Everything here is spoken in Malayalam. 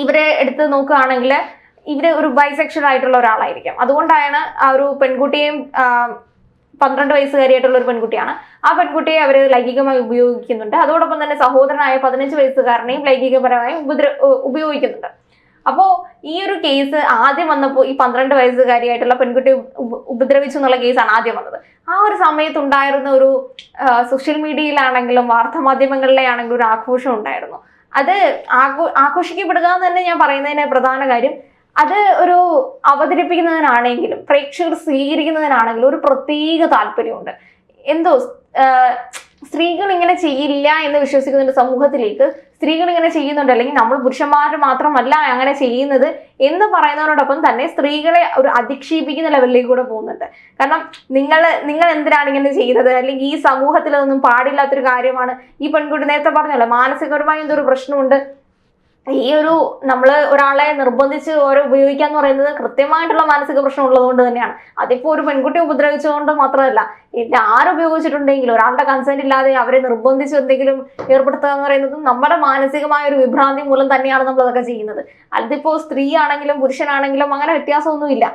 ഇവരെ എടുത്ത് നോക്കുകയാണെങ്കിൽ ഇവര് ഒരു ബൈസെക്ഷൽ ആയിട്ടുള്ള ഒരാളായിരിക്കാം. അതുകൊണ്ടാണ് ആ ഒരു പെൺകുട്ടിയെയും 12 വയസ്സുകാരിയായിട്ടുള്ള ഒരു പെൺകുട്ടിയാണ്. ആ പെൺകുട്ടിയെ അവർ ലൈംഗികമായി ഉപയോഗിക്കുന്നുണ്ട്. അതോടൊപ്പം തന്നെ സഹോദരനായ 15 വയസ്സുകാരനെയും ലൈംഗികപരമായി ഉപയോഗിക്കുന്നുണ്ട്. അപ്പോ ഈ ഒരു കേസ് ആദ്യം വന്നപ്പോൾ ഈ 12 വയസ്സുകാരിയായിട്ടുള്ള പെൺകുട്ടി ഉപദ്രവിച്ചു എന്നുള്ള കേസാണ് ആദ്യം വന്നത്. ആ ഒരു സമയത്ത് ഉണ്ടായിരുന്ന ഒരു സോഷ്യൽ മീഡിയയിലാണെങ്കിലും വാർത്താ മാധ്യമങ്ങളിലെ ആണെങ്കിലും ഒരു ആഘോഷം ഉണ്ടായിരുന്നു. അത് ആഘോഷിക്കപ്പെടുക എന്ന് തന്നെ ഞാൻ പറയുന്നതിന് പ്രധാന കാര്യം, അത് ഒരു അവതരിപ്പിക്കുന്നതിനാണെങ്കിലും പ്രേക്ഷകർ സ്വീകരിക്കുന്നതിനാണെങ്കിലും ഒരു പ്രത്യേക താല്പര്യമുണ്ട്. എന്തോ സ്ത്രീകൾ ഇങ്ങനെ ചെയ്യില്ല എന്ന് വിശ്വസിക്കുന്നുണ്ട് സമൂഹത്തിലേക്ക്. സ്ത്രീകൾ ഇങ്ങനെ ചെയ്യുന്നുണ്ട്, അല്ലെങ്കിൽ നമ്മൾ പുരുഷന്മാർ മാത്രമല്ല അങ്ങനെ ചെയ്യുന്നത് എന്ന് പറയുന്നതിനോടൊപ്പം തന്നെ സ്ത്രീകളെ ഒരു അധിക്ഷേപിക്കുന്ന ലെവലിലേക്ക് കൂടെ പോകുന്നുണ്ട്. കാരണം നിങ്ങൾ എന്തിനാണ് ഇങ്ങനെ ചെയ്യുന്നത്, അല്ലെങ്കിൽ ഈ സമൂഹത്തിൽ അതൊന്നും പാടില്ലാത്തൊരു കാര്യമാണ്. ഈ പെൺകുട്ടി നേരത്തെ പറഞ്ഞല്ലോ മാനസികപരമായി എന്തൊരു പ്രശ്നമുണ്ട്. ഈ ഒരു നമ്മൾ ഒരാളെ നിർബന്ധിച്ച് ഓരോ ഉപയോഗിക്കാന്ന് പറയുന്നത് കൃത്യമായിട്ടുള്ള മാനസിക പ്രശ്നം ഉള്ളത് കൊണ്ട് തന്നെയാണ്. അതിപ്പോ ഒരു പെൺകുട്ടി ഉപദ്രവിച്ചുകൊണ്ട് മാത്രമല്ല, ആരുപയോഗിച്ചിട്ടുണ്ടെങ്കിലും ഒരാളുടെ കൺസെന്റ് ഇല്ലാതെ അവരെ നിർബന്ധിച്ച് എന്തെങ്കിലും ഏർപ്പെടുത്തുക എന്ന് പറയുന്നത് നമ്മുടെ മാനസികമായ ഒരു വിഭ്രാന്തി മൂലം തന്നെയാണ് നമ്മൾ അതൊക്കെ ചെയ്യുന്നത്. അതിപ്പോ സ്ത്രീ ആണെങ്കിലും പുരുഷനാണെങ്കിലും അങ്ങനെ വ്യത്യാസമൊന്നുമില്ല.